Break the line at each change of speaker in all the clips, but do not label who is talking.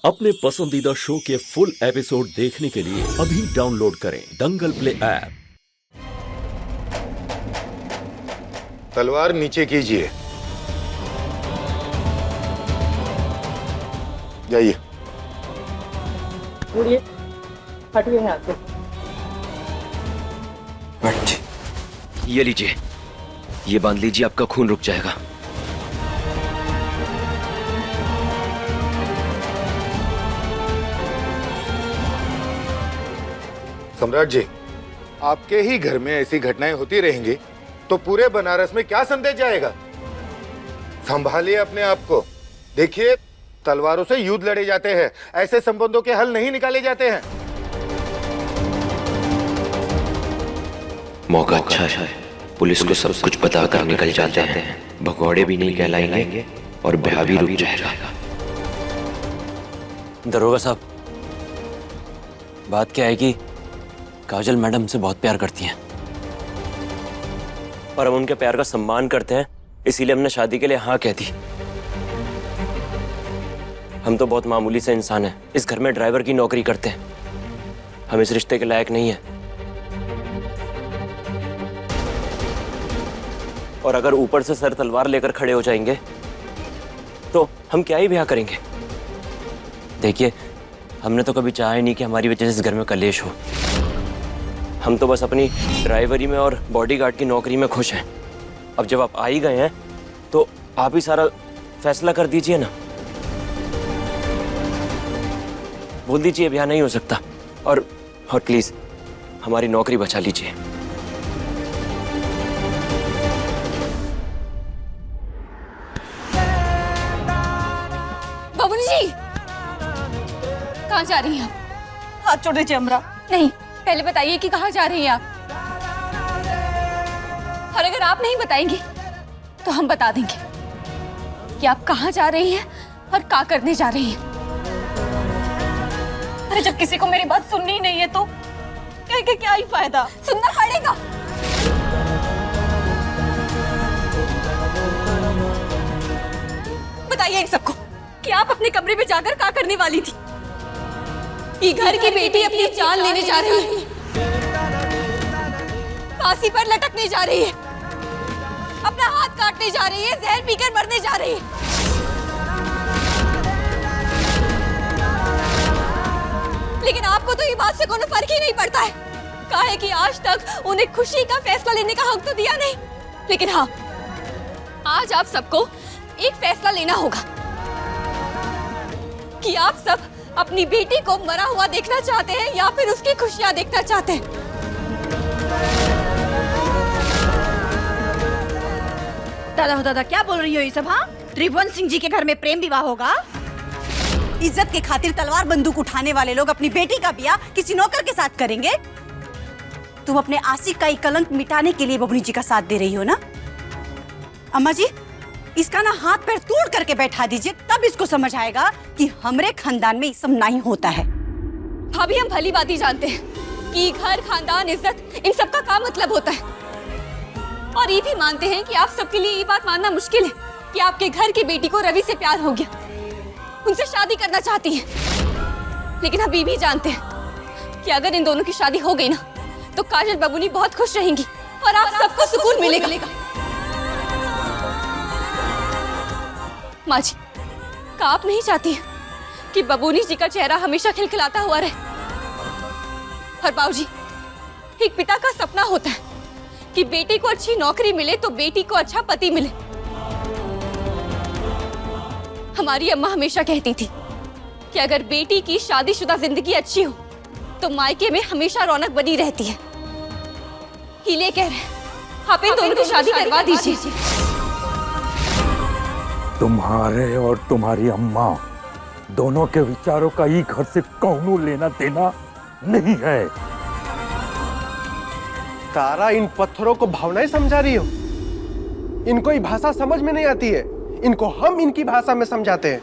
अपने पसंदीदा शो के फुल एपिसोड देखने के लिए अभी डाउनलोड करें दंगल प्ले ऐप।
तलवार नीचे कीजिए। जाइए।
मुड़िए, हटिए यहाँ से।
ये लीजिए, ये बांध लीजिए, आपका खून रुक जाएगा।
सम्राट जी, आपके ही घर में ऐसी घटनाएं होती रहेंगी तो पूरे बनारस में क्या संदेश जाएगा? संभालिए अपने आप को। देखिए, तलवारों से युद्ध लड़े जाते हैं, ऐसे संबंधों के हल नहीं निकाले जाते हैं।
मौका अच्छा है, पुलिस को सब कुछ बताकर निकल जाते हैं, भगौड़े भी नहीं कहलाएंगे और ब्याह भी रुक जाएगा।
दरोगा साहब, बात क्या है कि काजल मैडम से बहुत प्यार करती हैं और हम उनके प्यार का सम्मान करते हैं, इसीलिए हमने शादी के लिए हाँ कह दी। हम तो बहुत मामूली से इंसान हैं, इस घर में ड्राइवर की नौकरी करते हैं, हम इस रिश्ते के लायक नहीं हैं। और अगर ऊपर से सर तलवार लेकर खड़े हो जाएंगे तो हम क्या ही ब्याह करेंगे। देखिए, हमने तो कभी चाहा ही नहीं कि हमारी वजह से इस घर में कलेश हो। हम तो बस अपनी ड्राइवरी में और बॉडीगार्ड की नौकरी में खुश हैं। अब जब आप आ ही गए हैं तो आप ही सारा फैसला कर दीजिए ना। बोल दीजिए ब्याह नहीं हो सकता और प्लीज हमारी नौकरी बचा लीजिए।
बाबूजी जी, कहाँ जा रही हैं आप?
हाथ छोड़ दीजिए अमरा।
नहीं, पहले बताइए कि कहाँ जा रही हैं आप? और अगर आप नहीं बताएंगी तो हम बता देंगे कि आप कहाँ जा रही हैं और क्या करने जा रही हैं।
अरे जब किसी को मेरी बात सुननी ही नहीं है तो कह के क्या ही फायदा?
सुनना पड़ेगा। बताइए इन सबको कि आप अपने कमरे में जाकर क्या करने वाली थी? ये घर की बेटी अपनी जान लेने जा रही है, फांसी पर लटकने जा रही है, अपना हाथ काटने जा रही है, जहर पीकर मरने जा रही है। लेकिन आपको तो ये बात से कोई फर्क ही नहीं पड़ता है। कहा है कि आज तक उन्हें खुशी का फैसला लेने का हक तो दिया नहीं, लेकिन हाँ, आज आप सबको एक फैसला लेना होगा कि आप सब अपनी बेटी को मरा हुआ देखना चाहते हैं या फिर उसकी खुशियां देखना चाहते हैं।
दादा हो दादा, क्या बोल रही हो ये सब? हाँ, त्रिभुवन सिंह जी के घर में प्रेम विवाह होगा? इज्जत के खातिर तलवार बंदूक उठाने वाले लोग अपनी बेटी का ब्याह किसी नौकर के साथ करेंगे? तुम अपने आशिक का कलंक मिटाने के लिए बबनी जी का साथ दे रही हो ना? अम्मा जी, इसका ना हाथ पैर तोड़ करके बैठा दीजिए, तब इसको समझ आएगा कि हमरे खानदान में ये सब नहीं होता है।
भाभी, हम भली बात ही जानते हैं कि घर, खानदान, इज्जत, इन सब का क्या मतलब होता है, और ये भी मानते हैं कि आप सबके लिए ये बात मानना मुश्किल है कि आपके घर की बेटी को रवि से प्यार हो गया, उनसे शादी करना चाहती हैं। लेकिन हम ये भी जानते हैं कि अगर इन दोनों की शादी हो गई ना तो काजल बबूनी बहुत खुश रहेंगी और आप सबको सुकून मिलेगा। माँ जी, क्या आप नहीं चाहती कि बबूनी जी का चेहरा हमेशा खिलखिलाता हुआ रहे? और बाबूजी, एक पिता का सपना होता है कि बेटी को अच्छी नौकरी मिले तो बेटी को अच्छा पति मिले। हमारी अम्मा हमेशा कहती थी कि अगर बेटी की शादीशुदा जिंदगी अच्छी हो तो मायके में हमेशा रौनक बनी रहती है। हीले कह रहे हैं, आप इन दोनों की शादी करवा दीजिए।
तुम्हारे और तुम्हारी अम्मा दोनों के विचारों का ही घर से कौनो लेना देना नहीं है।
तारा, इन पत्थरों को भावनाएं समझा रही हो? इनको ये भाषा समझ में नहीं आती है, इनको हम इनकी भाषा में समझाते हैं।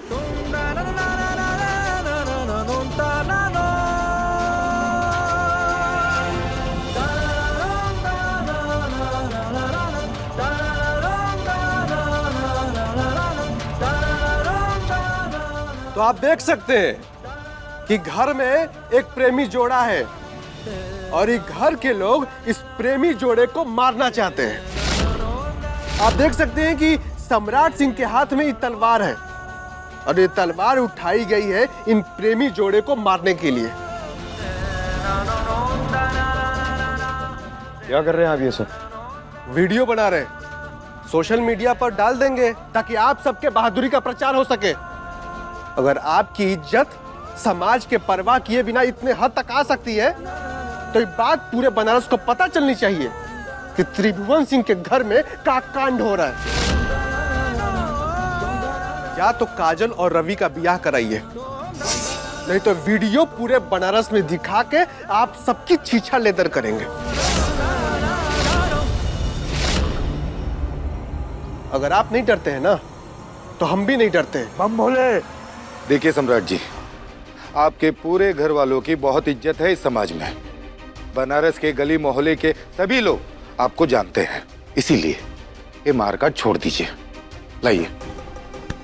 तो आप देख सकते हैं कि घर में एक प्रेमी जोड़ा है और ये घर के लोग इस प्रेमी जोड़े को मारना चाहते हैं। आप देख सकते हैं कि सम्राट सिंह के हाथ में ये तलवार है और ये तलवार उठाई गई है इन प्रेमी जोड़े को मारने के लिए।
क्या कर रहे हैं आप ये सब?
वीडियो बना रहे हैं, सोशल मीडिया पर डाल देंगे ताकि आप सबके बहादुरी का प्रचार हो सके। अगर आपकी इज्जत समाज के परवाह किए बिना इतने हद तक आ सकती है तो ये बात पूरे बनारस को पता चलनी चाहिए कि त्रिभुवन सिंह के घर में क्या कांड हो रहा है। या तो काजल और रवि का ब्याह कराइए, नहीं तो वीडियो पूरे बनारस में दिखा के आप सबकी छीछा लेदर करेंगे। अगर आप नहीं डरते हैं ना तो हम भी नहीं डरते हैं।
बम भोले।
देखिए सम्राट जी, आपके पूरे घर वालों की बहुत इज्जत है इस समाज में। बनारस के गली मोहल्ले के सभी लोग आपको जानते हैं, इसीलिए ये मारकाट छोड़ दीजिए। लाइए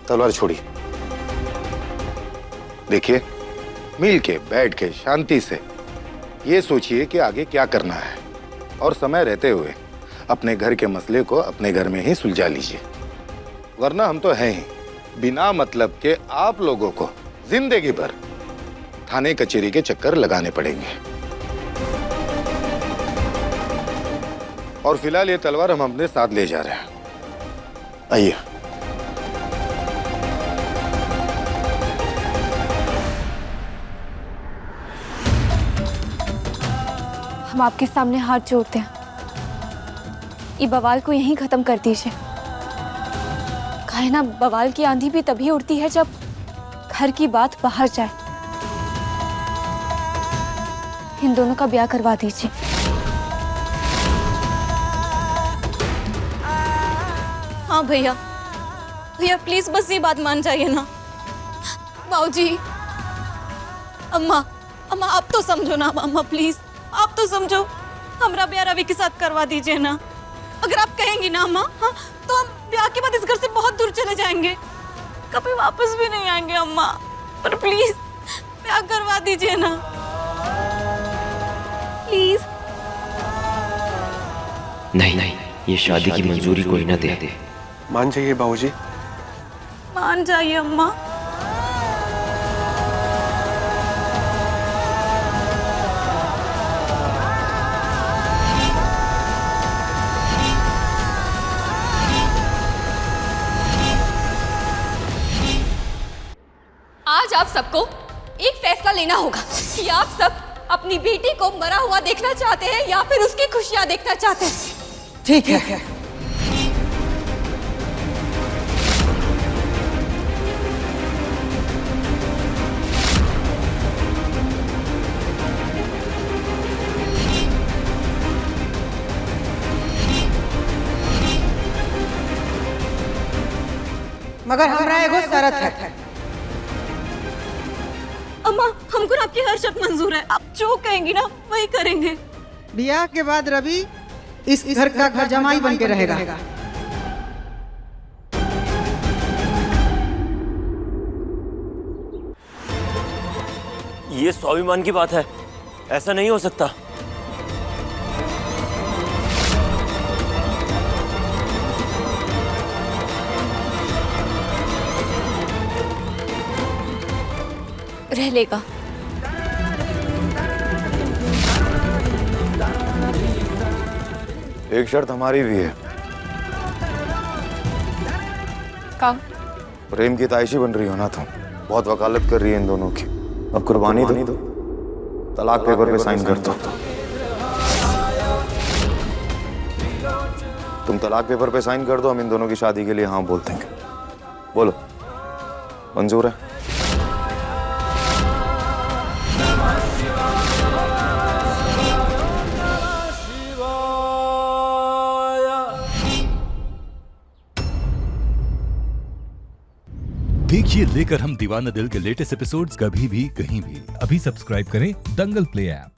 तलवार छोड़िए। देखिए, मिल के बैठ के शांति से ये सोचिए कि आगे क्या करना है और समय रहते हुए अपने घर के मसले को अपने घर में ही सुलझा लीजिए, वरना हम तो हैं ही। बिना मतलब के आप लोगों को जिंदगी भर थाने कचहरी के चक्कर लगाने पड़ेंगे। और फिलहाल ये तलवार हम अपने साथ ले जा रहे हैं। आइए।
हम आपके सामने हाथ जोड़ते हैं, ये बवाल को यहीं खत्म कर दीजिए। कहे ना, बवाल की आंधी भी तभी उड़ती है जब घर की बात बाहर जाए। इन दोनों का ब्याह करवा दीजिए।
हाँ भैया, भैया प्लीज बस ये बात मान जाइए ना। बाबूजी, अम्मा, अम्मा आप तो समझो ना। अम्मा प्लीज आप तो समझो, हमरा ब्याह रवि के साथ करवा दीजिए ना। अगर आप कहेंगी ना अम्मा, हाँ, तो हम ब्याह के बाद इस घर से बहुत दूर चले जाएंगे, कभी वापस भी नहीं आएंगे अम्मा। पर प्लीज ब्याह करवा दीजिए ना, प्लीज।
नहीं नहीं, ये शादी की मंजूरी कोई ना दे।
मान जाइए बाबूजी।
मान जाइए अम्मा। आज आप सबको एक फैसला लेना होगा कि आप सब अपनी बेटी को मरा हुआ देखना चाहते हैं या फिर उसकी खुशियां देखना चाहते हैं।
ठीक है। मगर हमरा एगो शरत है।
अम्मा, हमको आपकी हर शर्त मंजूर है। आप जो कहेंगी ना वही करेंगे।
ब्याह के बाद रवि इस घर का घर जमाई बन के रहेगा।
ये स्वाभिमान की बात है, ऐसा नहीं हो सकता।
रह लेगा।
एक शर्त हमारी भी है।
का?
प्रेम की ताइशी बन रही हो ना तुम, बहुत वकालत कर रही है इन दोनों की। अब कुर्बानी दो, तलाक पेपर पे साइन कर दो। तुम तलाक पेपर पे साइन कर दो, हम इन दोनों की शादी के लिए हाँ बोल देंगे। बोलो, मंजूर है?
देखिए लेकर हम दीवाना दिल के लेटेस्ट एपिसोड्स कभी भी कहीं भी। अभी सब्सक्राइब करें दंगल प्ले ऐप।